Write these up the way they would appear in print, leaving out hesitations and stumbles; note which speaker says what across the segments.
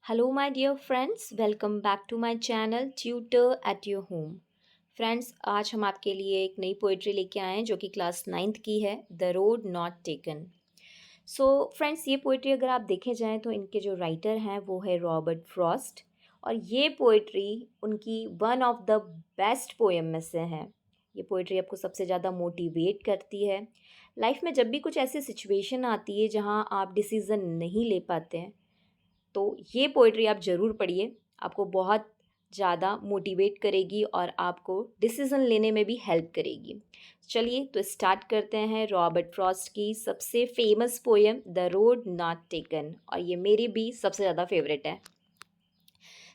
Speaker 1: Hello, my dear friends. Welcome back to my channel Tutor at Your Home. Friends, आज हम आपके लिए एक नई पोइट्री लेके आए हैं जो कि क्लास 9th की है, the road not taken. So friends, ये पोइट्री अगर आप देखे जाएं तो इनके जो राइटर हैं वो है रॉबर्ट फ्रॉस्ट। और ये पोइट्री उनकी one of the best poem में से है। ये पोइट्री आपको सबसे ज़्यादा मोटिवेट करती है। लाइफ में जब भी कुछ ऐसी सिचुएशन आती है जहाँ आप डिसीज़न नहीं ले पाते हैं, तो ये पोइट्री आप ज़रूर पढ़िए। आपको बहुत ज़्यादा मोटिवेट करेगी और आपको डिसीज़न लेने में भी हेल्प करेगी। चलिए तो स्टार्ट करते हैं रॉबर्ट फ्रॉस्ट की सबसे famous poem the road not taken, और ये मेरी भी सबसे ज़्यादा फेवरेट है।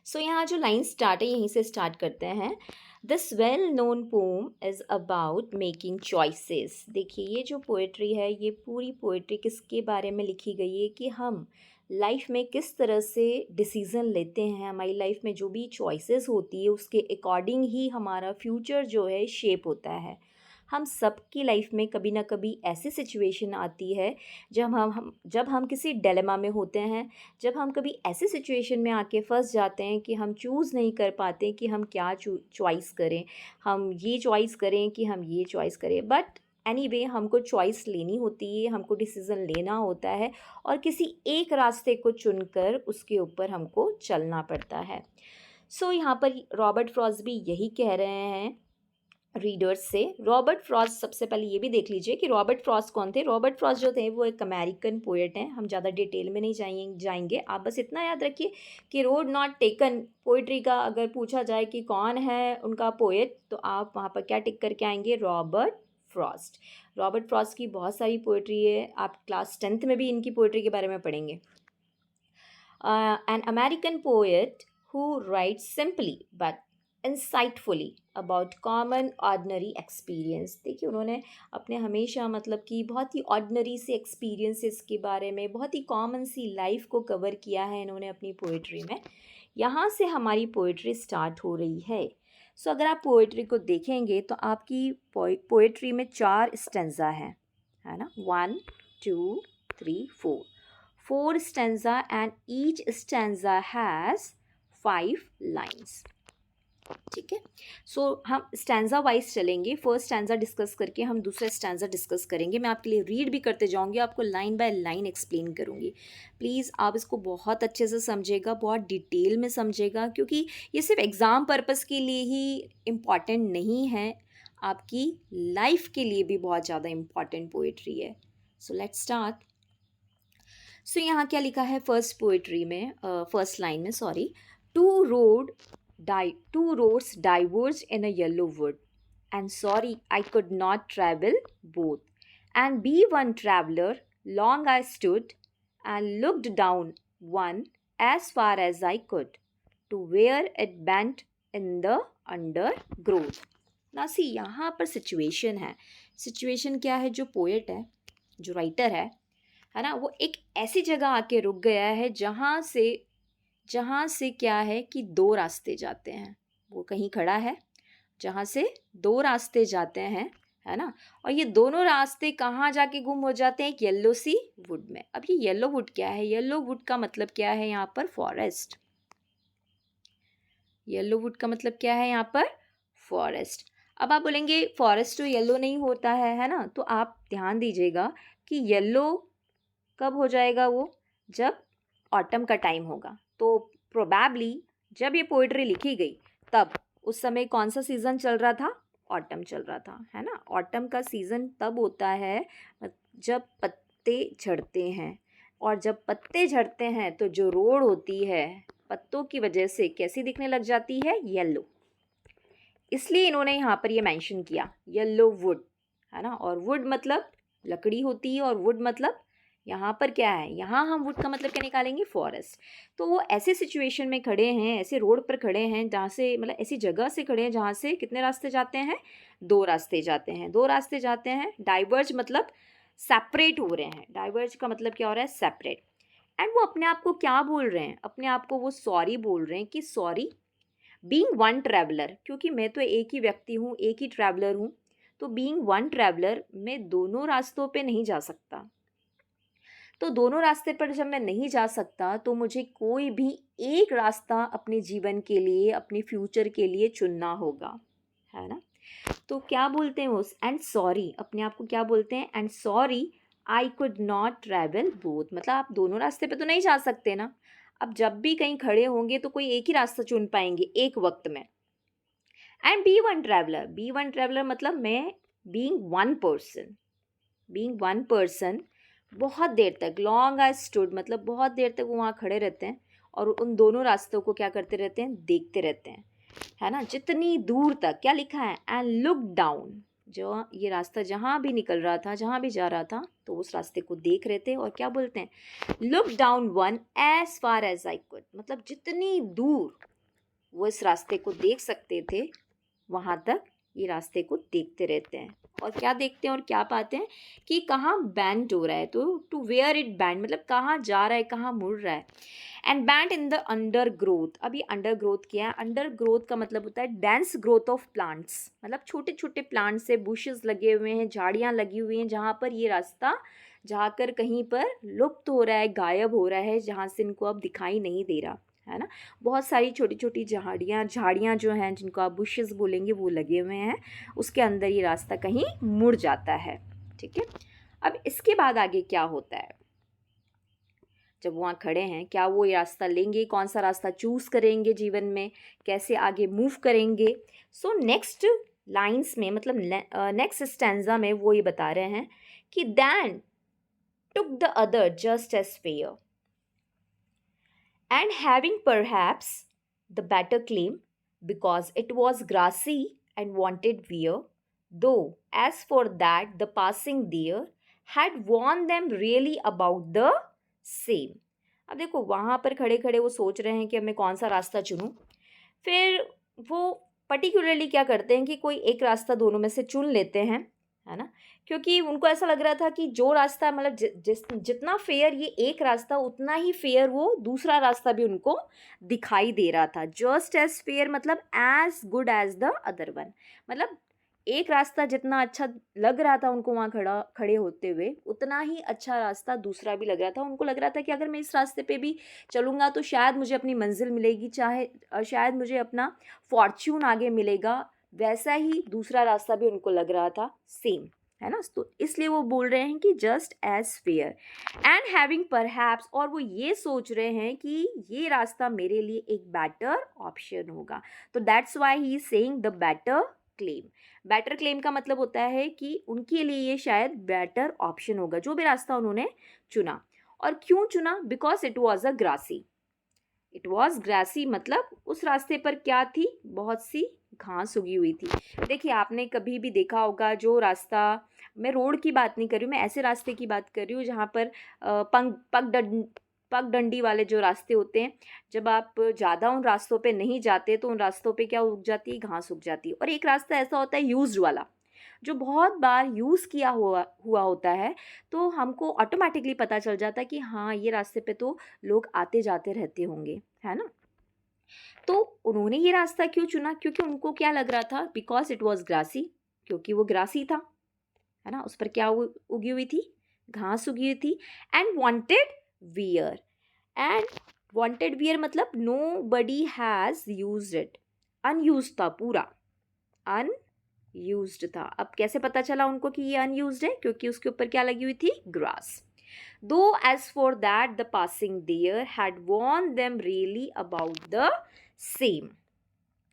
Speaker 1: सो यहाँ जो लाइन स्टार्ट है यहीं से स्टार्ट करते हैं। This well known poem is about making choices. देखिए, ये जो पोइट्री है, ये पूरी पोइट्री किसके बारे में लिखी गई है कि हम लाइफ में किस तरह से डिसीज़न लेते हैं। हमारी लाइफ में जो भी चॉइसेस होती है उसके अकॉर्डिंग ही हमारा फ्यूचर जो है शेप होता है। हम सबकी लाइफ में कभी ना कभी ऐसी सिचुएशन आती है जब हम किसी डिलेमा में होते हैं, जब हम कभी ऐसी सिचुएशन में आके फंस जाते हैं कि हम चूज़ नहीं कर पाते कि हम क्या चॉइस करें। हम ये चॉइस करें कि हम ये चॉइस करें, बट एनीवे हमको चॉइस लेनी होती है, हमको डिसीज़न लेना होता है और किसी एक रास्ते को चुनकर उसके ऊपर हमको चलना पड़ता है। सो यहाँ पर रॉबर्ट फ्रॉस्ट भी यही कह रहे हैं रीडर्स से। रॉबर्ट फ्रॉस्ट, सबसे पहले ये भी देख लीजिए कि रॉबर्ट फ्रॉस्ट कौन थे। रॉबर्ट फ्रॉस्ट जो थे वो एक अमेरिकन पोएट हैं। हम ज़्यादा डिटेल में नहीं जाएंगे। आप बस इतना याद रखिए कि रोड नॉट टेकन पोइट्री का अगर पूछा जाए कि कौन है उनका पोएट, तो आप वहाँ पर क्या टिक करके आएंगे? Robert Frost. रॉबर्ट फ्रॉस्ट की बहुत सारी पोइट्री है, आप क्लास 10th में भी इनकी पोइट्री के बारे में पढ़ेंगे। An American poet who writes simply but insightfully about common ordinary experience। देखिए, उन्होंने अपने हमेशा मतलब कि बहुत ही ऑर्डिनरी से एक्सपीरियंसेस के बारे में, बहुत ही कॉमन सी लाइफ को कवर किया है इन्होंने अपनी पोइट्री में। यहाँ से हमारी पोइट्री स्टार्ट हो रही है। सो अगर आप पोइट्री को देखेंगे तो आपकी पोइट्री में 4 स्टेंजा हैं, है ना? 1 2 3 4 4 stanza and each stanza has 5 lines। ठीक है, सो हम स्टैंजा वाइज चलेंगे। फर्स्ट स्टैंजा डिस्कस करके हम दूसरा स्टैंजा डिस्कस करेंगे। मैं आपके लिए रीड भी करते जाऊंगी, आपको लाइन बाय लाइन एक्सप्लेन करूंगी। प्लीज़ आप इसको बहुत अच्छे से समझेगा, बहुत डिटेल में समझेगा, क्योंकि ये सिर्फ एग्ज़ाम पर्पस के लिए ही इम्पॉर्टेंट नहीं है, आपकी लाइफ के लिए भी बहुत ज़्यादा इम्पॉर्टेंट पोइट्री है। So let's start. सो यहाँ क्या लिखा है फर्स्ट पोइट्री में, फर्स्ट लाइन में, sorry. Two roads diverge in a yellow wood and sorry I could not travel both and be one traveller long I stood and looked down one as far as I could to where it bent in the undergrowth. ना see, यहाँ पर situation है। Situation क्या है? जो poet है, जो writer है ना, वो एक ऐसी जगह आके रुक गया है जहाँ से क्या है कि 2 रास्ते जाते हैं। वो कहीं खड़ा है जहाँ से 2 रास्ते जाते हैं, है ना? और ये दोनों रास्ते कहाँ जाके गुम हो जाते हैं? एक येलो सी वुड में। अब ये येलो वुड क्या है? येलो वुड का मतलब क्या है यहाँ पर? फॉरेस्ट। येलो वुड का मतलब क्या है यहाँ पर? फॉरेस्ट। अब आप बोलेंगे फॉरेस्ट तो येलो नहीं होता है ना? तो आप ध्यान दीजिएगा कि येलो कब हो जाएगा? वो जब ऑटम का टाइम होगा। तो प्रोबेबली जब ये पोइट्री लिखी गई तब उस समय कौन सा सीज़न चल रहा था? ऑटम चल रहा था, है ना? ऑटम का सीज़न तब होता है जब पत्ते झड़ते हैं, और जब पत्ते झड़ते हैं तो जो रोड होती है पत्तों की वजह से कैसी दिखने लग जाती है? येलो। इसलिए इन्होंने यहाँ पर ये मेंशन किया येलो वुड, है ना? और वुड मतलब लकड़ी होती है, और वुड मतलब यहाँ पर क्या है? यहाँ हम वुड का मतलब क्या निकालेंगे? फॉरेस्ट। तो वो ऐसे सिचुएशन में खड़े हैं, ऐसे रोड पर खड़े हैं जहाँ से, मतलब ऐसी जगह से खड़े हैं जहाँ से कितने रास्ते जाते हैं? 2 रास्ते जाते हैं। 2 रास्ते जाते हैं। डाइवर्ज मतलब सेपरेट हो रहे हैं। डाइवर्ज का मतलब क्या हो रहा है? सेपरेट। एंड वो अपने आप को क्या बोल रहे हैं? अपने आप को वो सॉरी बोल रहे हैं कि सॉरी बीइंग वन ट्रैवलर, क्योंकि मैं तो एक ही व्यक्ति हूँ, एक ही ट्रैवलर हूँ। तो बीइंग वन ट्रैवलर मैं दोनों रास्तों पे नहीं जा सकता। तो दोनों रास्ते पर जब मैं नहीं जा सकता तो मुझे कोई भी एक रास्ता अपने जीवन के लिए, अपने फ्यूचर के लिए चुनना होगा, है ना। तो क्या बोलते हैं उस एंड सॉरी, अपने आप को क्या बोलते हैं, and sorry I could not travel both, मतलब आप दोनों रास्ते पे तो नहीं जा सकते ना। अब जब भी कहीं खड़े होंगे तो कोई एक ही रास्ता चुन पाएंगे एक वक्त में। एंड बी वन ट्रैवलर मतलब मैं बीइंग वन पर्सन, बहुत देर तक, लॉन्ग आई स्टूड मतलब बहुत देर तक वो वहाँ खड़े रहते हैं और उन दोनों रास्तों को क्या करते रहते हैं, देखते रहते हैं, है ना। जितनी दूर तक, क्या लिखा है, एंड लुक डाउन, जो ये रास्ता जहाँ भी निकल रहा था, जहाँ भी जा रहा था, तो उस रास्ते को देख रहे थे और क्या बोलते हैं, look down one as far as I could, मतलब जितनी दूर वो इस रास्ते को देख सकते थे वहाँ तक ये रास्ते को देखते रहते हैं। और क्या देखते हैं और क्या पाते हैं कि कहाँ बैंड हो रहा है, तो टू वेयर इट बैंड मतलब कहाँ जा रहा है, कहाँ मुड़ रहा है। And band in the under growth, अभी अंडर ग्रोथ क्या है, अंडर ग्रोथ का मतलब होता है डेंस ग्रोथ ऑफ प्लांट्स, मतलब छोटे छोटे प्लांट्स से बुशेस लगे हुए हैं, झाड़ियाँ लगी हुई हैं, जहाँ पर ये रास्ता जाकर कहीं पर लुप्त हो रहा है, गायब हो रहा है, जहाँ से इनको अब दिखाई नहीं दे रहा, है ना। बहुत सारी छोटी छोटी झाड़ियाँ जो हैं, जिनको आप बुशेस बोलेंगे, वो लगे हुए हैं, उसके अंदर ये रास्ता कहीं मुड़ जाता है, ठीक है। अब इसके बाद आगे क्या होता है, जब वहाँ खड़े हैं, क्या वो ये रास्ता लेंगे, कौन सा रास्ता चूज़ करेंगे जीवन में, कैसे आगे मूव करेंगे। सो नेक्स्ट लाइंस में, मतलब नेक्स्ट स्टैंजा में वो ये बता रहे हैं कि then took the other just as fair and having perhaps the better claim because it was grassy and wanted wear, though as for that the passing deer had warned them really about the same. अब देखो वहाँ पर खड़े खड़े वो सोच रहे हैं कि अब मैं कौन सा रास्ता चुनूं, फिर वो पर्टिकुलरली क्या करते हैं कि कोई एक रास्ता दोनों में से चुन लेते हैं, है ना। क्योंकि उनको ऐसा लग रहा था कि जो रास्ता, मतलब जितना फेयर ये एक रास्ता, उतना ही फेयर वो दूसरा रास्ता भी उनको दिखाई दे रहा था। जस्ट एज फेयर मतलब as good as the other one, मतलब एक रास्ता जितना अच्छा लग रहा था उनको वहाँ खड़े होते हुए, उतना ही अच्छा रास्ता दूसरा भी लग रहा था। उनको लग रहा था कि अगर मैं इस रास्ते पे भी चलूँगा तो शायद मुझे अपनी मंजिल मिलेगी, चाहे शायद मुझे अपना फॉर्च्यून आगे मिलेगा। वैसा ही दूसरा रास्ता भी उनको लग रहा था, सेम, है ना। तो इसलिए वो बोल रहे हैं कि just as fair and having perhaps, और वो ये सोच रहे हैं कि ये रास्ता मेरे लिए एक बेटर ऑप्शन होगा। तो that's why he is saying the better claim. Better claim का मतलब होता है कि उनके लिए ये शायद बेटर ऑप्शन होगा, जो भी रास्ता उन्होंने चुना। और क्यों चुना, because it was a grassy, it was grassy मतलब उस रास्ते पर क्या थी, बहुत सी घास उगी हुई थी। देखिए आपने कभी भी देखा होगा, जो रास्ता, मैं रोड की बात नहीं कर रही हूँ, मैं ऐसे रास्ते की बात कर रही हूँ जहाँ पर पगडंडी वाले जो रास्ते होते हैं, जब आप ज़्यादा उन रास्तों पे नहीं जाते तो उन रास्तों पे क्या उग जाती है, घास उग जाती है। और एक रास्ता ऐसा होता है यूज्ड वाला, जो बहुत बार यूज़ किया हुआ होता है, तो हमको ऑटोमेटिकली पता चल जाता है कि हाँ ये रास्ते पे तो लोग आते जाते रहते होंगे, है ना। तो उन्होंने ये रास्ता क्यों चुना, क्योंकि उनको क्या लग रहा था, बिकॉज इट वॉज ग्रासी, क्योंकि वो ग्रासी था, है ना, उस पर क्या उगी हुई थी, घास उगी हुई थी। एंड वॉन्टेड वियर मतलब nobody has use it, unused था पूरा, अनयूज्ड था। अब कैसे पता चला उनको कि ये अनयूज्ड है, क्योंकि उसके ऊपर क्या लगी हुई थी, grass. Though as for that the passing there had worn them really about the same.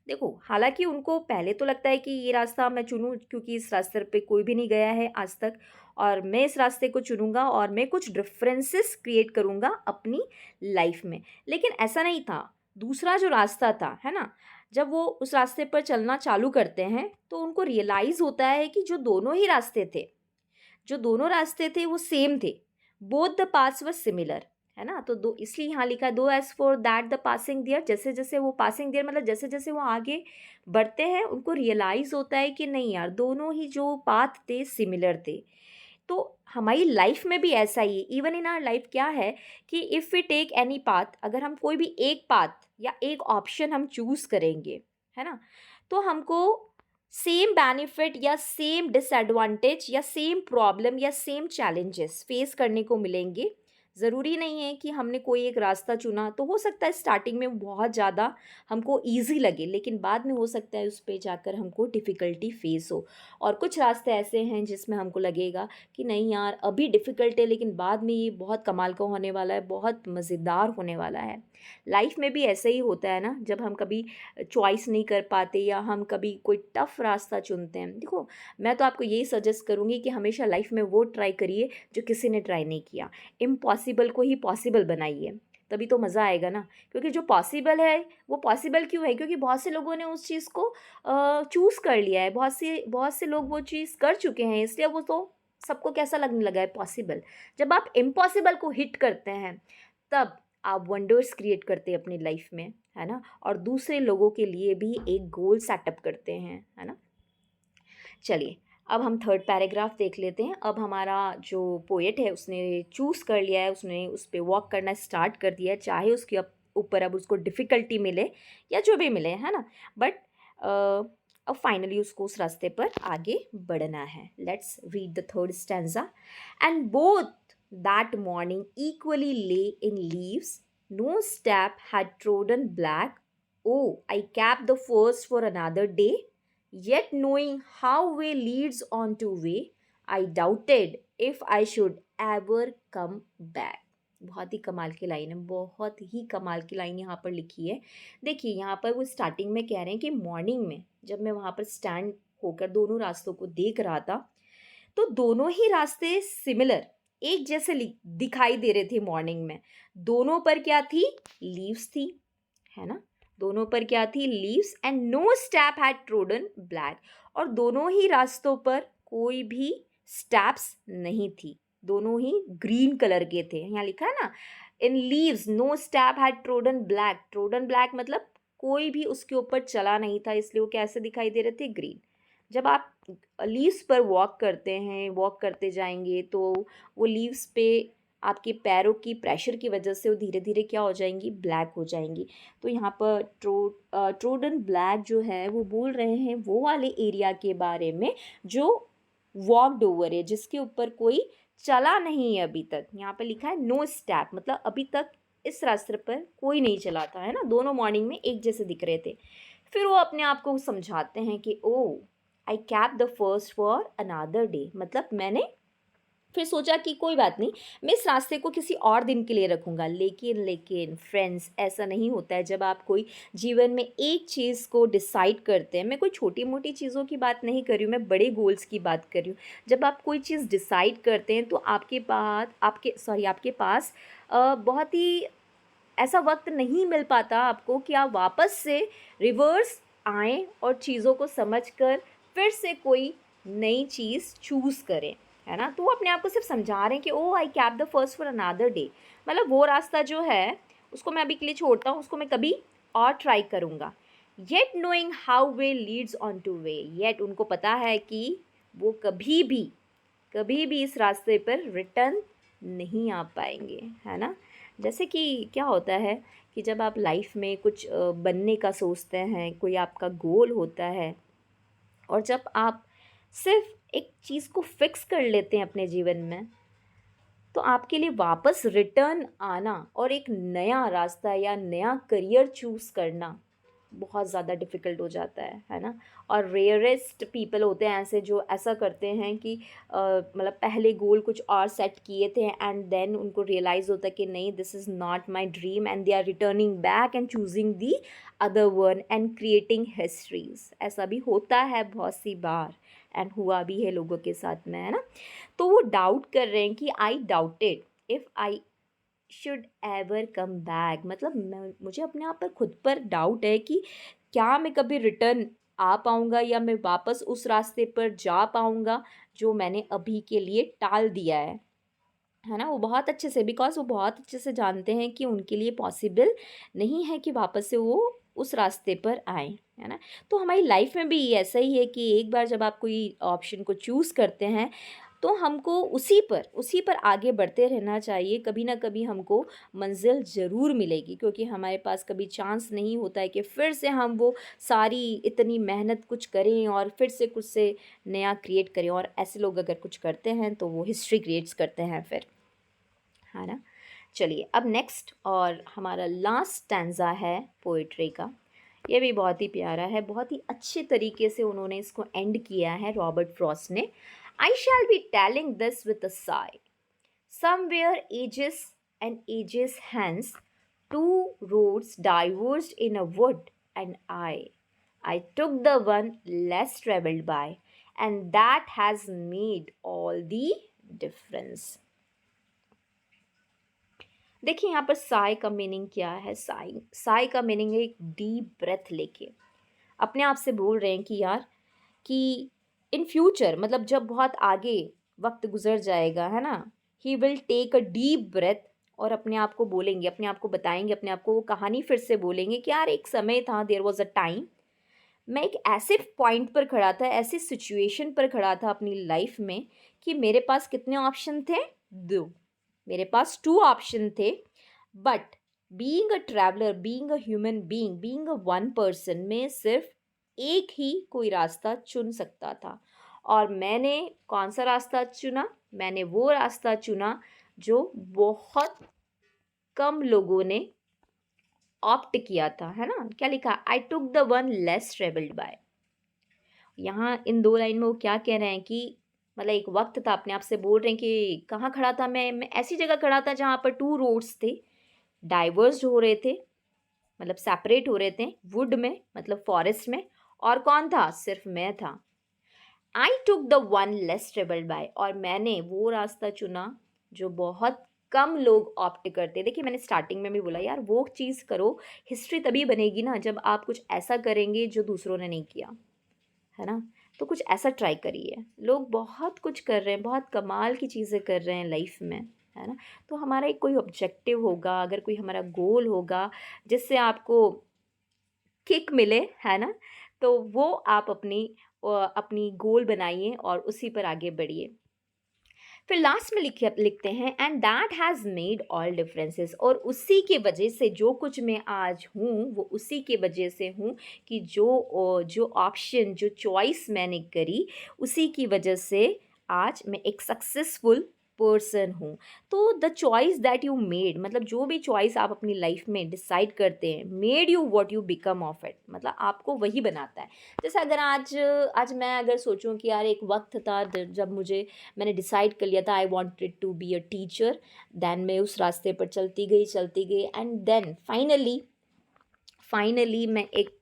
Speaker 1: देखो हालांकि उनको पहले तो लगता है कि ये रास्ता मैं चुनूं, क्योंकि इस रास्ते पे कोई भी नहीं गया है आज तक, और मैं इस रास्ते को चुनूंगा और मैं कुछ डिफरेंसेस क्रिएट करूंगा अपनी लाइफ में। लेकिन ऐसा नहीं था, दूसरा जो रास्ता था, है ना, जब वो उस रास्ते पर चलना चालू करते हैं तो उनको रियलाइज़ होता है कि जो दोनों रास्ते थे वो सेम थे, both the paths were similar, है ना। तो दो, इसलिए यहाँ लिखा है though as for that the passing there, जैसे जैसे वो पासिंग देयर मतलब जैसे जैसे वो आगे बढ़ते हैं उनको रियलाइज़ होता है कि नहीं यार, दोनों ही जो पाथ थे सिमिलर थे। तो हमारी लाइफ में भी ऐसा ही, इवन इन आवर लाइफ क्या है कि if we take any path, अगर हम कोई भी एक पाथ या एक ऑप्शन हम चूज़ करेंगे, है ना, तो हमको सेम बेनिफिट या सेम डिसएडवांटेज या सेम प्रॉब्लम या सेम चैलेंजेस फेस करने को मिलेंगे, ज़रूरी नहीं है कि हमने कोई एक रास्ता चुना तो हो सकता है स्टार्टिंग में बहुत ज़्यादा हमको ईज़ी लगे, लेकिन बाद में हो सकता है उस पे जाकर हमको डिफ़िकल्टी फ़ेस हो। और कुछ रास्ते ऐसे हैं जिसमें हमको लगेगा कि नहीं यार अभी डिफ़िकल्ट है, लेकिन बाद में ये बहुत कमाल का होने वाला है, बहुत मज़ेदार होने वाला है। लाइफ़ में भी ऐसे ही होता है ना, जब हम कभी चॉइस नहीं कर पाते या हम कभी कोई टफ़ रास्ता चुनते हैं। देखो, मैं तो आपको यही सजेस्ट करूँगी कि हमेशा लाइफ़ में वो ट्राई करिए जो किसी ने ट्राई नहीं किया। इम्पॉसिबल को ही पॉसिबल बनाइए, तभी तो मज़ा आएगा ना। क्योंकि जो पॉसिबल है वो पॉसिबल क्यों है? क्योंकि बहुत से लोगों ने उस चीज़ को चूज़ कर लिया है, बहुत से लोग वो चीज़ कर चुके हैं, इसलिए वो तो सबको कैसा लगने लगा है पॉसिबल। जब आप इम्पॉसिबल को हिट करते हैं, तब आप वंडर्स क्रिएट करते हैं अपनी लाइफ में, है ना? और दूसरे लोगों के लिए भी एक गोल सेटअप करते हैं, है ना? चलिए, अब हम थर्ड पैराग्राफ देख लेते हैं। अब हमारा जो पोएट है उसने चूज़ कर लिया है, उसने उस पे वॉक करना स्टार्ट कर दिया है, चाहे उसके ऊपर अब उसको डिफ़िकल्टी मिले या जो भी मिले, है ना? बट अब फाइनली उसको उस रास्ते पर आगे बढ़ना है। Let's read the third stanza. And both that morning equally lay in leaves, no step had trodden black, oh, I kept the first for another day. Yet, knowing how way leads on to way, I doubted if I should ever come back. बहुत ही कमाल की line है, बहुत ही कमाल की line यहाँ पर लिखी है। देखिए, यहाँ पर वो स्टार्टिंग में कह रहे हैं कि मॉर्निंग में जब मैं वहाँ पर स्टैंड होकर दोनों रास्तों को देख रहा था, तो दोनों ही रास्ते सिमिलर, एक जैसे दिखाई दे रहे थे मॉर्निंग में। दोनों पर क्या थी? लीव्स थी, है ना? दोनों पर क्या थी? Leaves. And no step had trodden black, और दोनों ही रास्तों पर कोई भी स्टैप्स नहीं थी, दोनों ही ग्रीन कलर के थे। यहाँ लिखा है ना, in leaves no step had trodden black. Trodden black मतलब कोई भी उसके ऊपर चला नहीं था, इसलिए वो कैसे दिखाई दे रहे थे? ग्रीन। जब आप लीव्स पर वॉक करते हैं, वॉक करते जाएंगे, तो वो लीव्स पे आपके पैरों की प्रेशर की वजह से वो धीरे धीरे क्या हो जाएंगी? ब्लैक हो जाएंगी। तो यहाँ पर ट्रोडन ब्लैक जो है वो बोल रहे हैं वो वाले एरिया के बारे में जो वॉकड ओवर है, जिसके ऊपर कोई चला नहीं है अभी तक। यहाँ पर लिखा है नो स्टेप, मतलब अभी तक इस रास्ते पर कोई नहीं चला था, है ना? दोनों मॉर्निंग में एक जैसे दिख रहे थे। फिर वो अपने आप को समझाते हैं कि oh, I kept the first for another day, मतलब मैंने फिर सोचा कि कोई बात नहीं, मैं इस रास्ते को किसी और दिन के लिए रखूँगा। लेकिन फ्रेंड्स, ऐसा नहीं होता है। जब आप कोई जीवन में एक चीज़ को डिसाइड करते हैं, मैं कोई छोटी-मोटी चीज़ों की बात नहीं कर रही हूँ, मैं बड़े गोल्स की बात कर रही हूँ। जब आप कोई चीज़ डिसाइड करते हैं तो आपके पास बहुत ही ऐसा वक़्त नहीं मिल पाता आपको कि आप वापस से रिवर्स आएँ और चीज़ों को समझकर फिर से कोई नई चीज़ चूज़ करें, है ना? तो वो अपने आप को सिर्फ समझा रहे हैं कि oh, I kept the first for another day, मतलब वो रास्ता जो है उसको मैं अभी के लिए छोड़ता हूँ, उसको मैं कभी और ट्राई करूँगा। Yet knowing how way Leeds on two way, yet उनको पता है कि वो कभी भी इस रास्ते पर रिटर्न नहीं आ पाएंगे, है ना? जैसे कि क्या होता है कि जब आप लाइफ में कुछ बनने का सोचते हैं, कोई आपका गोल होता है, और जब आप सिर्फ एक चीज़ को फिक्स कर लेते हैं अपने जीवन में, तो आपके लिए वापस रिटर्न आना और एक नया रास्ता या नया करियर चूज़ करना बहुत ज़्यादा डिफ़िकल्ट हो जाता है ना? और रेयरेस्ट पीपल होते हैं ऐसे जो ऐसा करते हैं कि मतलब पहले गोल कुछ और सेट किए थे एंड देन उनको रियलाइज़ होता है कि नहीं, this is not my dream, and they are returning back and choosing the other one and creating histories. ऐसा भी होता है बहुत सी बार, एंड हुआ भी है लोगों के साथ में, है ना? तो वो डाउट कर रहे हैं कि आई doubted if I should ever come back, मतलब मुझे अपने आप पर खुद पर डाउट है कि क्या मैं कभी रिटर्न आ पाऊँगा या मैं वापस उस रास्ते पर जा पाऊँगा जो मैंने अभी के लिए टाल दिया है ना? वो बहुत अच्छे से, बिकॉज़ वो बहुत अच्छे से जानते हैं कि उनके लिए पॉसिबल नहीं है कि वापस से वो उस रास्ते पर आएँ, है ना? तो हमारी लाइफ में भी ऐसा ही है कि एक बार जब आप कोई ऑप्शन को चूज़ करते हैं, तो हमको उसी पर आगे बढ़ते रहना चाहिए। कभी ना कभी हमको मंज़िल ज़रूर मिलेगी, क्योंकि हमारे पास कभी चांस नहीं होता है कि फिर से हम वो सारी इतनी मेहनत कुछ करें और फिर से कुछ से नया क्रिएट करें। और ऐसे लोग अगर कुछ करते हैं तो वो हिस्ट्री क्रिएट्स करते हैं फिर, है ना? चलिए अब नेक्स्ट और हमारा लास्ट स्टैंजा है पोइट्री का। ये भी बहुत ही प्यारा है, बहुत ही अच्छे तरीके से उन्होंने इसको एंड किया है रॉबर्ट फ्रॉस्ट ने। I shall be telling this with a sigh, somewhere ages and ages hence, two roads diverged in a wood, and I took the one less traveled by, and that has made all the difference. देखिए यहाँ पर साय का meaning क्या है। साय साय का meaning है एक deep breath लेके अपने आप से बोल रहे हैं कि यार कि इन फ्यूचर मतलब जब बहुत आगे वक्त गुजर जाएगा है ना, he will take a deep breath और अपने आप को बोलेंगे, अपने आप को बताएंगे, अपने आप को वो कहानी फिर से बोलेंगे कि यार एक समय था, देयर वॉज अ टाइम, मैं एक ऐसे पॉइंट पर खड़ा था, ऐसी सिचुएशन पर खड़ा था अपनी लाइफ में कि मेरे पास कितने ऑप्शन थे, दो। मेरे पास टू ऑप्शन थे, but being a traveller, being a human being, being a one person, में सिर्फ एक ही कोई रास्ता चुन सकता था। और मैंने कौन सा रास्ता चुना? मैंने वो रास्ता चुना जो बहुत कम लोगों ने ऑप्ट किया था, है ना। क्या लिखा? I took the one less travelled by. यहाँ इन दो लाइन में वो क्या कह रहे हैं कि मतलब एक वक्त था, अपने आप से बोल रहे हैं कि कहाँ खड़ा था मैं ऐसी जगह खड़ा था जहाँ पर टू रोड्स थे, डाइवर्स हो रहे थे, मतलब सेपरेट हो रहे थे, वुड में मतलब फॉरेस्ट में, और कौन था? सिर्फ मैं था। I took the one less travelled by, और मैंने वो रास्ता चुना जो बहुत कम लोग ऑप्ट करते। देखिए मैंने स्टार्टिंग में भी बोला यार वो चीज़ करो, हिस्ट्री तभी बनेगी ना जब आप कुछ ऐसा करेंगे जो दूसरों ने नहीं किया, है ना। तो कुछ ऐसा ट्राई करिए। लोग बहुत कुछ कर रहे हैं, बहुत कमाल की चीज़ें कर रहे हैं लाइफ में, है ना। तो हमारा एक कोई ऑब्जेक्टिव होगा, अगर कोई हमारा गोल होगा जिससे आपको किक मिले, है ना, तो वो आप अपनी गोल बनाइए और उसी पर आगे बढ़िए। फिर लास्ट में लिखते हैं and that has made all differences, और उसी के वजह से जो कुछ मैं आज हूँ वो उसी के वजह से हूँ कि जो ऑप्शन, जो चॉइस मैंने करी, उसी की वजह से आज मैं एक सक्सेसफुल पर्सन हूँ। तो the choice that you made, मतलब जो भी चॉइस आप अपनी लाइफ में डिसाइड करते हैं, made you what you become of it, मतलब आपको वही बनाता है। जैसे अगर आज मैं अगर सोचूं कि यार एक वक्त था जब मैंने डिसाइड कर लिया था I wanted to be a teacher, then मैं उस रास्ते पर चलती गई एंड देन फाइनली मैं एक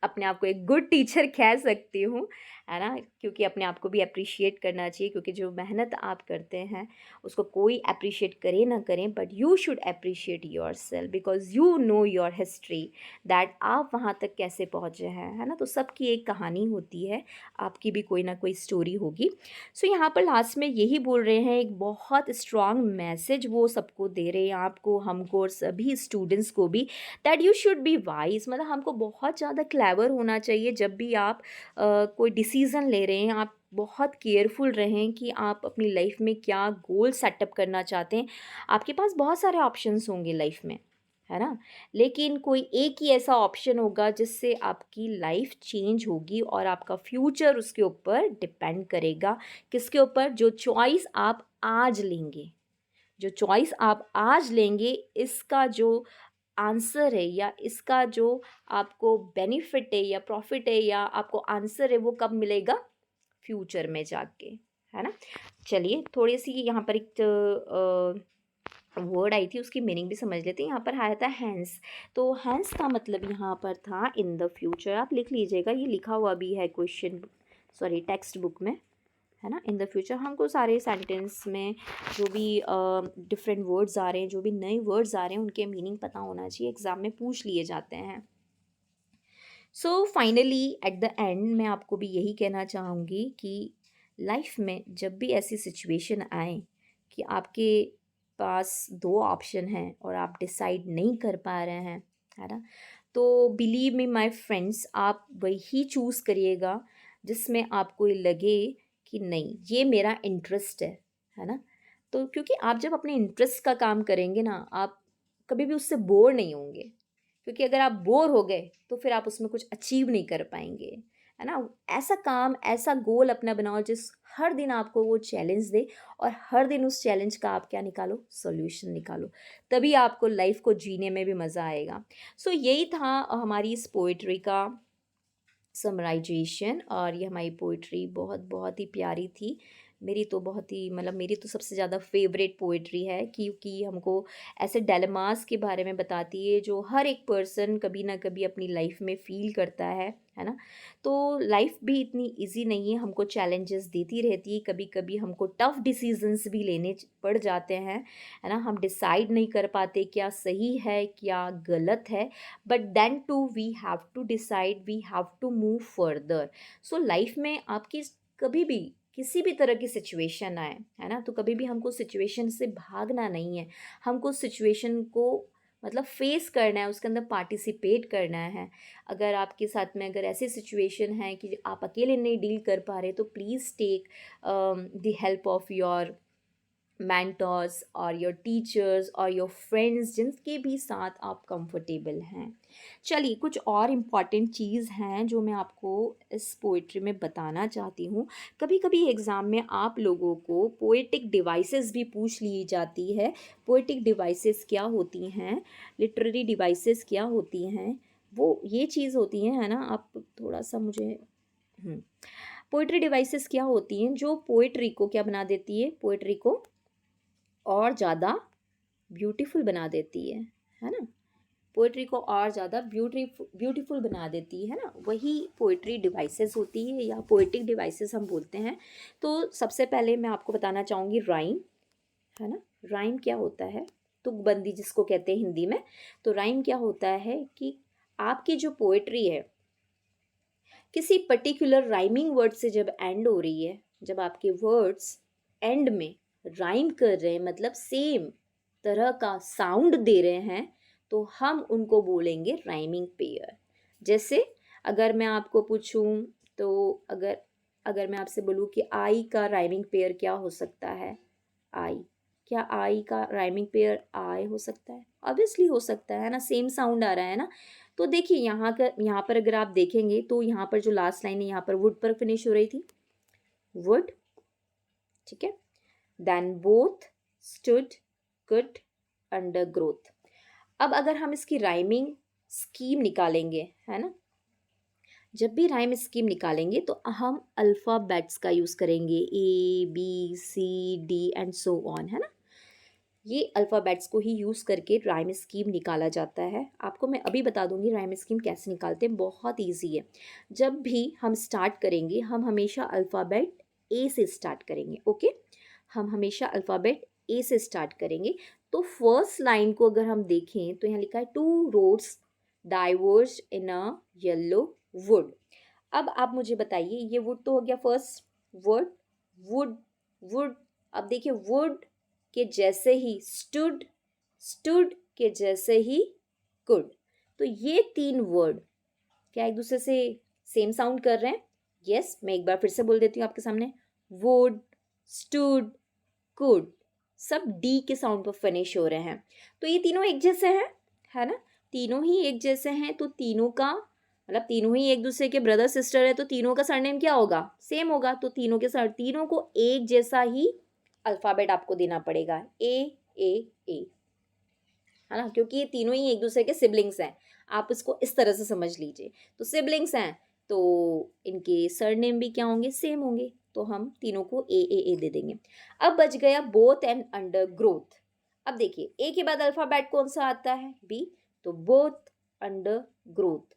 Speaker 1: अपने आप को एक गुड टीचर कह सकती हूँ, है ना। क्योंकि अपने आप को भी अप्रिशिएट करना चाहिए, क्योंकि जो मेहनत आप करते हैं उसको कोई अप्रिशिएट करे ना करें, but you should appreciate your self because you know your history, that आप वहाँ तक कैसे पहुँचे हैं, है ना। तो सबकी एक कहानी होती है, आपकी भी कोई ना कोई स्टोरी होगी। सो यहाँ पर लास्ट में यही बोल रहे हैं, एक बहुत स्ट्रॉन्ग मैसेज वो सबको दे रहे हैं, आपको, हमको और सभी स्टूडेंट्स को भी, that you should be wise, मतलब हमको बहुत ज़्यादा क्लेवर होना चाहिए जब भी आप कोई डिसीज़न ले रहे हैं। आप बहुत केयरफुल रहें कि आप अपनी लाइफ में क्या गोल सेटअप करना चाहते हैं। आपके पास बहुत सारे ऑप्शंस होंगे लाइफ में, है ना, लेकिन कोई एक ही ऐसा ऑप्शन होगा जिससे आपकी लाइफ चेंज होगी और आपका फ्यूचर उसके ऊपर डिपेंड करेगा। किसके ऊपर? जो चॉइस आप आज लेंगे, जो चॉइस आप आज लेंगे, इसका जो आंसर है या इसका जो आपको बेनिफिट है या प्रॉफिट है या आपको आंसर है, वो कब मिलेगा? फ्यूचर में जाके, है ना। चलिए थोड़ी सी यहाँ पर एक वर्ड आई थी, उसकी मीनिंग भी समझ लेते हैं। यहाँ पर आया था हैंस, तो हैंस का मतलब यहाँ पर था इन द फ्यूचर। आप लिख लीजिएगा, ये लिखा हुआ भी है टेक्स्ट बुक में, है ना। इन द फ्यूचर हमको सारे सेंटेंस में जो भी डिफरेंट वर्ड्स आ रहे हैं, जो भी नए वर्ड्स आ रहे हैं, उनके मीनिंग पता होना चाहिए, एग्ज़ाम में पूछ लिए जाते हैं। So finally at the end मैं आपको भी यही कहना चाहूँगी कि लाइफ में जब भी ऐसी सिचुएशन आए कि आपके पास दो ऑप्शन हैं और आप डिसाइड नहीं कर पा रहे हैं, है ना, तो बिलीव मी माय फ्रेंड्स, आप वही चूज़ करिएगा जिसमें आपको ये लगे कि नहीं ये मेरा इंटरेस्ट है ना। तो क्योंकि आप जब अपने इंटरेस्ट का काम करेंगे ना, आप कभी भी उससे बोर नहीं होंगे, क्योंकि अगर आप बोर हो गए तो फिर आप उसमें कुछ अचीव नहीं कर पाएंगे, है ना? ऐसा काम, ऐसा गोल अपना बनाओ जिस हर दिन आपको वो चैलेंज दे और हर दिन उस चैलेंज का आप क्या निकालो? सॉल्यूशन निकालो। तभी आपको लाइफ को जीने में भी मज़ा आएगा। सो यही था हमारी इस पोएट्री का समराइजेशन, और ये हमारी पोइट्री बहुत बहुत ही प्यारी थी। मेरी तो बहुत ही मतलब मेरी तो सबसे ज़्यादा फेवरेट पोइट्री है, क्योंकि हमको ऐसे डायलेमास के बारे में बताती है जो हर एक पर्सन कभी ना कभी अपनी लाइफ में फ़ील करता है ना? तो लाइफ भी इतनी इजी नहीं है, हमको चैलेंजेस देती रहती है, कभी कभी हमको टफ़ डिसीजंस भी लेने पड़ जाते हैं, है ना? हम डिसाइड नहीं कर पाते क्या सही है क्या गलत है, but then too we have to decide, we have to move further. So life में आपकी कभी भी किसी भी तरह की सिचुएशन आए, है ना, तो कभी भी हमको सिचुएशन से भागना नहीं है, हमको सिचुएशन को मतलब फेस करना है, उसके अंदर पार्टिसिपेट करना है। अगर आपके साथ में अगर ऐसी सिचुएशन है कि आप अकेले नहीं डील कर पा रहे, तो please take the help of your mentors और योर टीचर्स और योर फ्रेंड्स, जिनके भी साथ आप कंफर्टेबल हैं। चलिए, कुछ और इम्पॉर्टेंट चीज़ हैं जो मैं आपको इस पोइट्री में बताना चाहती हूँ। कभी कभी एग्ज़ाम में आप लोगों को पोएटिक डिवाइसेस भी पूछ ली जाती है। पोएटिक डिवाइसेस क्या होती हैं, लिटरेरी डिवाइसेस क्या होती हैं, वो ये चीज़ होती है ना? आप थोड़ा सा मुझे पोएट्री डिवाइसेस क्या होती हैं जो पोएट्री को क्या बना देती है? पोएट्री को और ज़्यादा ब्यूटीफुल बना देती है ना? पोइट्री को और ज़्यादा ब्यूटीफुल बना देती है ना, वही पोइट्री डिवाइसेस होती है या पोइटिक डिवाइसेस हम बोलते हैं। तो सबसे पहले मैं आपको बताना चाहूँगी राइम, है ना? राइम क्या होता है? तुकबंदी जिसको कहते हैं हिंदी में। तो राइम क्या होता है कि आपकी जो पोइट्री है किसी पर्टिकुलर राइमिंग वर्ड से जब एंड हो रही है, जब आपके वर्ड्स एंड में राइम कर रहे हैं, मतलब सेम तरह का साउंड दे रहे हैं, तो हम उनको बोलेंगे राइमिंग पेयर। जैसे अगर मैं आपको पूछूं, तो अगर अगर मैं आपसे बोलूं कि आई का राइमिंग पेयर क्या हो सकता है? आई, क्या आई का राइमिंग पेयर आय हो सकता है? ऑब्वियसली हो सकता है ना, सेम साउंड आ रहा है ना। तो देखिए यहाँ पर अगर आप देखेंगे तो यहाँ पर जो लास्ट लाइन है यहाँ पर वुड पर फिनिश हो रही थी, वुड, ठीक है। Then both stood good undergrowth. अब अगर हम इसकी राइमिंग स्कीम निकालेंगे, है ना, जब भी राइम स्कीम निकालेंगे तो हम अल्फ़ाबेट्स का यूज़ करेंगे, A B C D and so on, है ना? ये अल्फ़ाबेट्स को ही यूज़ करके राइम स्कीम निकाला जाता है। आपको मैं अभी बता दूंगी राइम स्कीम कैसे निकालते हैं, बहुत इजी है। जब भी हम स्टार्ट करेंगे हम हमेशा अल्फ़ाबेट ए से स्टार्ट करेंगे, ओके? हम हमेशा अल्फ़ाबेट ए से स्टार्ट करेंगे। तो फर्स्ट लाइन को अगर हम देखें तो यहाँ लिखा है to roads diverge in a yellow would. अब आप मुझे बताइए, ये वुड तो हो गया फर्स्ट वर्ड, वुड, वुड। अब देखिए वुड के जैसे ही स्टूड, स्टूड के जैसे ही कुड। तो ये तीन वर्ड क्या एक दूसरे से सेम साउंड कर रहे हैं? यस, मैं एक बार फिर से बोल देती हूँ आपके सामने, वुड, स्टूड, कुड, सब डी के साउंड पर फिनिश हो रहे हैं। तो ये तीनों एक जैसे हैं, है ना? तीनों ही एक जैसे हैं, तो तीनों का मतलब तीनों ही एक दूसरे के ब्रदर सिस्टर है, तो तीनों का सरनेम क्या होगा? सेम होगा। तो तीनों को एक जैसा ही अल्फ़ाबेट आपको देना पड़ेगा, ए ए ए, है ना? क्योंकि ये तीनों ही एक दूसरे के सिबलिंग्स हैं। आप इसको इस तरह से समझ लीजिए। तो सिबलिंग्स हैं तो इनके सरनेम भी क्या होंगे? सेम होंगे। तो हम तीनों को ए दे देंगे। अब बच गया बोथ एंड अंडर ग्रोथ। अब देखिए ए के बाद अल्फाबेट कौन सा आता है? बी। तो बोथ अंडर ग्रोथ,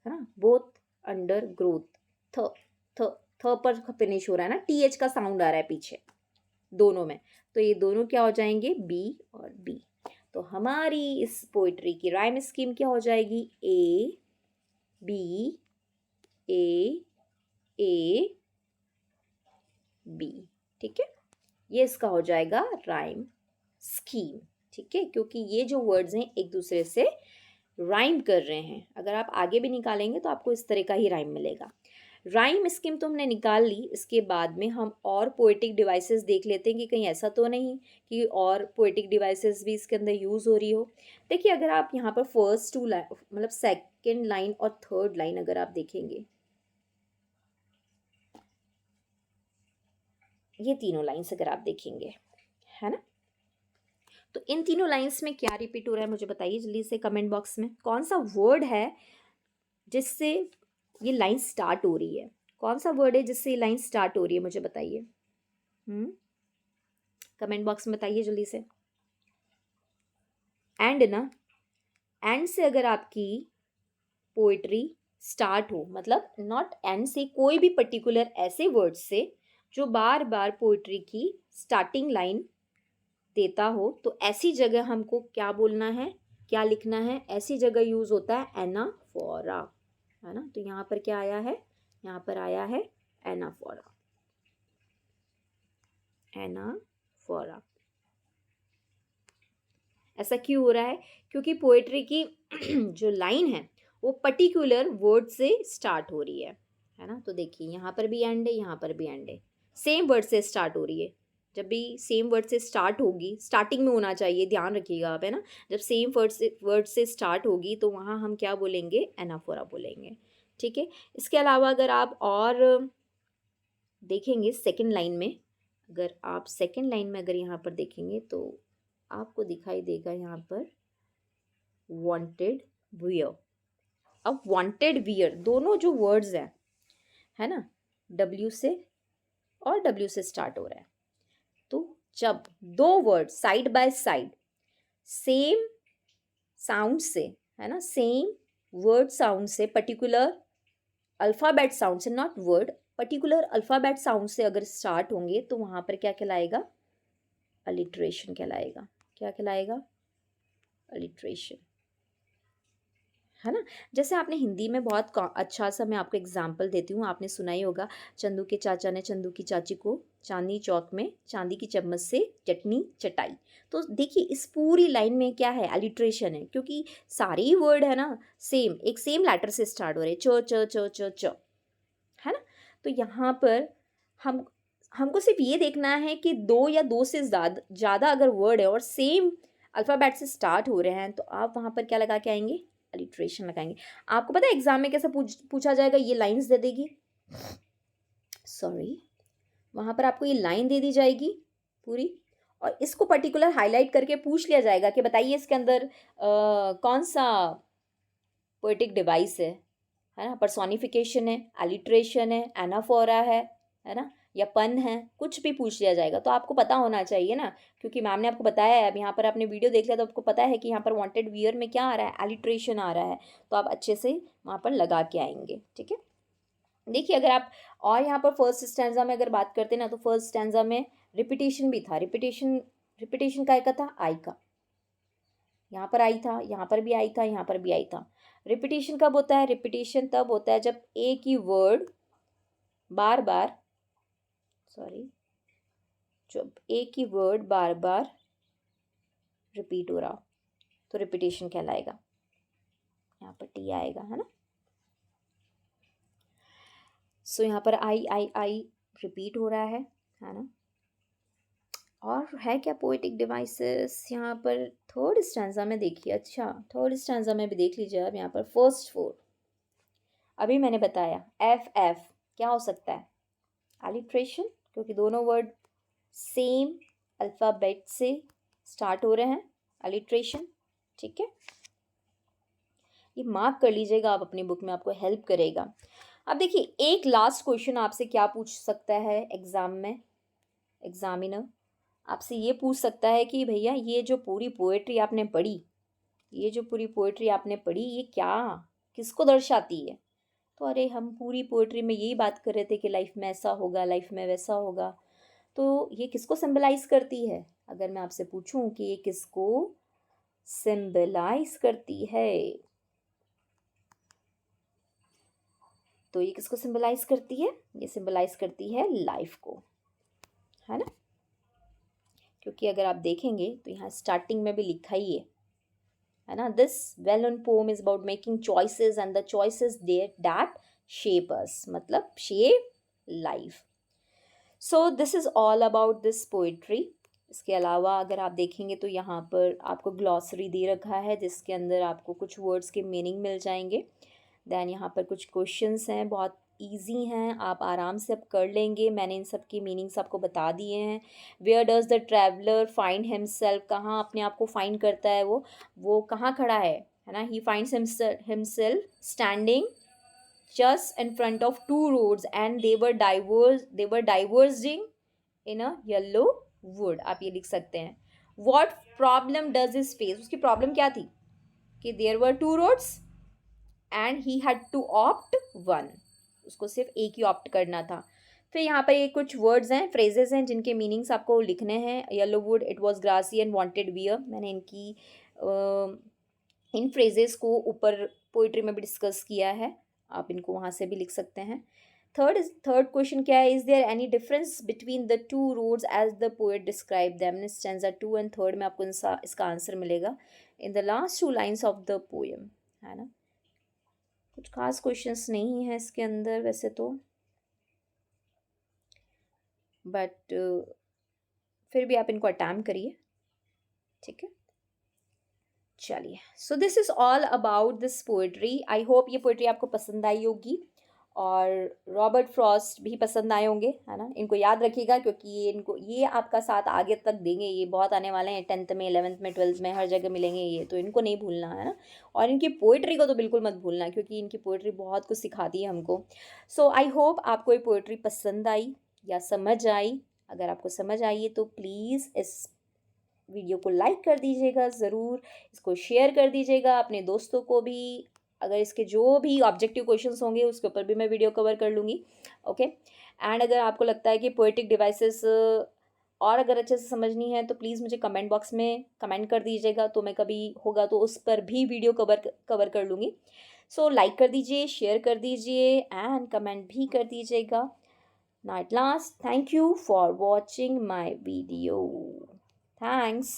Speaker 1: है ना? Both under growth. थ थ थ पर फिनिश हो रहा है ना, टी एच का साउंड आ रहा है पीछे दोनों में। तो ये दोनों क्या हो जाएंगे? बी और बी। तो हमारी इस पोइट्री की राइम स्कीम क्या हो जाएगी? A B A A B, ठीक है? ये इसका हो जाएगा राइम स्कीम, ठीक है? क्योंकि ये जो वर्ड्स हैं एक दूसरे से राइम कर रहे हैं। अगर आप आगे भी निकालेंगे तो आपको इस तरह का ही राइम मिलेगा। राइम स्कीम तो हमने निकाल ली, इसके बाद में हम और पोएटिक डिवाइसेस देख लेते हैं कि कहीं ऐसा तो नहीं कि और पोएटिक डिवाइसेस भी इसके अंदर यूज़ हो रही हो। देखिए अगर आप यहाँ पर फर्स्ट टू लाइन मतलब सेकंड लाइन और थर्ड लाइन अगर आप देखेंगे, ये तीनों लाइन्स अगर आप देखेंगे, है ना। तो इन तीनों लाइन्स में क्या रिपीट हो रहा है मुझे बताइए जल्दी से कमेंट बॉक्स में। कौन सा वर्ड है जिससे ये लाइन स्टार्ट हो रही है? कौन सा वर्ड है जिससे ये लाइन स्टार्ट हो रही है मुझे बताइए। कमेंट बॉक्स में बताइए जल्दी से। एंड ना, एंड से अगर आपकी पोइट्री स्टार्ट हो, मतलब नॉट एंड से, कोई भी पर्टिकुलर ऐसे वर्ड से जो बार बार पोइट्री की स्टार्टिंग लाइन देता हो, तो ऐसी जगह हमको क्या बोलना है, क्या लिखना है? ऐसी जगह यूज होता है एनाफोरा, है ना। तो यहाँ पर क्या आया है? यहाँ पर आया है एनाफोरा, एनाफोरा। ऐसा क्यों हो रहा है? क्योंकि पोएट्री की जो लाइन है वो पर्टिकुलर वर्ड से स्टार्ट हो रही है ना। तो देखिए यहाँ पर भी एंड है, यहाँ पर भी एंड है, सेम वर्ड से स्टार्ट हो रही है। जब भी सेम वर्ड से स्टार्ट होगी, स्टार्टिंग में होना चाहिए, ध्यान रखिएगा आप, है ना। जब सेम वर्ड से स्टार्ट होगी तो वहाँ हम क्या बोलेंगे? एनाफोरा बोलेंगे, ठीक है। इसके अलावा अगर आप और देखेंगे सेकंड लाइन में, अगर आप सेकंड लाइन में अगर यहाँ पर देखेंगे तो आपको दिखाई देगा यहाँ पर वांटेड वियर। अब वांटेड वियर दोनों जो वर्ड्स हैं, है ना, डब्ल्यू से और डब्ल्यू से स्टार्ट हो रहा है। तो जब दो ward side by side same sound से, है ना, सेम वर्ड साउंड से, पर्टिकुलर अल्फाबेट साउंड से, not word, particular alphabet sound से अगर स्टार्ट होंगे तो वहां पर क्या कहलाएगा? अलिट्रेशन कहलाएगा। क्या कहलाएगा? अलिट्रेशन, है ना। जैसे आपने हिंदी में बहुत अच्छा सा, मैं आपको एग्जाम्पल देती हूँ, आपने सुना ही होगा, चंदू के चाचा ने चंदू की चाची को चांदनी चौक में चांदी की चम्मच से चटनी चटाई। तो देखिए इस पूरी लाइन में क्या है? अलिट्रेशन है, क्योंकि सारे ही वर्ड है ना सेम, एक सेम लेटर से स्टार्ट हो रहे, च च च च च, है ना। तो यहाँ पर हमको सिर्फ ये देखना है कि दो या दो से ज़्यादा अगर वर्ड है और सेम अल्फ़ाबेट से स्टार्ट हो रहे हैं तो आप वहाँ पर क्या लगा के आएंगे? अलिट्रेशन लगाएंगे। आपको पता है एग्जाम में कैसे पूछा जाएगा? ये लाइंस दे देगी, सॉरी, वहाँ पर आपको ये लाइन दे दी जाएगी पूरी, और इसको पर्टिकुलर हाईलाइट करके पूछ लिया जाएगा कि बताइए इसके अंदर कौन सा पोएटिक डिवाइस है ना, पर्सोनिफिकेशन है, अलिट्रेशन है, एनाफोरा है ना, या पन है, कुछ भी पूछ लिया जाएगा। तो आपको पता होना चाहिए ना, क्योंकि मैम ने आपको बताया है। अब यहाँ पर आपने वीडियो देख लिया तो आपको पता है कि यहाँ पर वांटेड वियर में क्या आ रहा है? अलिट्रेशन आ रहा है। तो आप अच्छे से वहाँ पर लगा के आएंगे, ठीक है। देखिए अगर आप और यहाँ पर फर्स्ट स्टैंजा में अगर बात करते ना, तो फर्स्ट स्टैंजा में रिपीटेशन भी था। रिपीटेशन का था? आई का। यहाँ पर आई था, यहाँ पर भी आई था, यहाँ पर भी आई था। रिपीटेशन कब होता है? रिपीटेशन तब होता है जब एक ही वर्ड बार बार, सॉरी, जब एक ही वर्ड बार बार रिपीट हो रहा हो तो रिपीटेशन कहलाएगा। यहाँ पर टी आएगा, है ना। सो यहाँ पर आई आई आई रिपीट हो रहा है ना। और है क्या पोएटिक डिवाइसेस यहाँ पर? थर्ड स्टैंजा में देखिए, अच्छा थर्ड स्टैंजा में भी देख लीजिए अब। यहाँ पर फर्स्ट फोर अभी मैंने बताया, एफ एफ क्या हो सकता है? अलिट्रेशन, क्योंकि दोनों वर्ड सेम अल्फ़ाबेट से स्टार्ट हो रहे हैं, अलिट्रेशन, ठीक है। ये मार्क कर लीजिएगा आप अपनी बुक में, आपको हेल्प करेगा। अब देखिए एक लास्ट क्वेश्चन आपसे क्या पूछ सकता है एग्जाम में, एग्जामिनर आपसे ये पूछ सकता है कि भैया ये जो पूरी पोएट्री आपने पढ़ी, ये जो पूरी पोएट्री आपने पढ़ी, ये क्या किसको दर्शाती है? तो अरे हम पूरी पोएट्री में यही बात कर रहे थे कि लाइफ में ऐसा होगा, लाइफ में वैसा होगा। तो ये किसको सिंबलाइज करती है? अगर मैं आपसे पूछूं कि ये किसको सिंबलाइज करती है, तो ये किसको सिंबलाइज करती है? ये सिंबलाइज करती है लाइफ को, है ना। क्योंकि अगर आप देखेंगे तो यहाँ स्टार्टिंग में भी लिखा ही है ना, this well known poem is about making choices and the choices that shape us, मतलब shape life. So this is all about this poetry. इसके अलावा अगर आप देखेंगे तो यहाँ पर आपको ग्लॉसरी दे रखा है जिसके अंदर आपको कुछ वर्ड्स के मीनिंग मिल जाएंगे। देन यहाँ पर कुछ क्वेश्चंस हैं, बहुत इजी हैं, आप आराम से अब कर लेंगे। मैंने इन सब की मीनिंग्स आपको बता दिए हैं। Where does the traveller find himself, कहाँ अपने आप को फाइंड करता है वो कहाँ खड़ा है ना। He finds himself standing just in front of two roads and they were diverging in a yellow wood। आप ये लिख सकते हैं। what problem does he face, उसकी प्रॉब्लम क्या थी कि there were two roads and he had to opt one, उसको सिर्फ एक ही ऑप्ट करना था। फिर यहाँ पर ये कुछ वर्ड्स हैं, फ्रेजेस हैं जिनके मीनिंग्स आपको लिखने हैं। Yellow wood, it was grassy and wanted wear. मैंने इन फ्रेजेस को ऊपर पोइट्री में भी डिस्कस किया है, आप इनको वहाँ से भी लिख सकते हैं। थर्ड क्वेश्चन क्या है, is there any difference between the two roads as the poet describe them. In stanza 2 and 3 में आपको इसका आंसर मिलेगा in the last 2 lines of the poem, है ना। कुछ खास क्वेश्चंस नहीं है इसके अंदर वैसे तो, बट फिर भी आप इनको अटैम्प्ट करिए, ठीक है। चलिए, so this is all about this poetry. I hope ये पोइट्री आपको पसंद आई होगी और रॉबर्ट फ्रॉस्ट भी पसंद आए होंगे, है ना। इनको याद रखिएगा क्योंकि ये आपका साथ आगे तक देंगे, ये बहुत आने वाले हैं। 10th में, 11th में, 12th में, हर जगह मिलेंगे ये, तो इनको नहीं भूलना, है ना। और इनकी पोइट्री को तो बिल्कुल मत भूलना क्योंकि इनकी पोइट्री बहुत कुछ सिखाती है हमको। सो आई होप आपको ये पोइट्री पसंद आई या समझ आई। अगर आपको समझ आई है तो प्लीज़ इस वीडियो को लाइक कर दीजिएगा ज़रूर, इसको शेयर कर दीजिएगा अपने दोस्तों को भी। अगर इसके जो भी ऑब्जेक्टिव क्वेश्चंस होंगे उसके ऊपर भी मैं वीडियो कवर कर लूँगी, ओके। एंड अगर आपको लगता है कि पोएटिक डिवाइसेस और अगर अच्छे से समझनी है तो प्लीज़ मुझे कमेंट बॉक्स में कमेंट कर दीजिएगा, तो मैं कभी होगा तो उस पर भी वीडियो कवर कर लूँगी। सो लाइक कर दीजिए, शेयर कर दीजिए एंड कमेंट भी कर दीजिएगा। Now at last, thank you for watching my video. Thanks.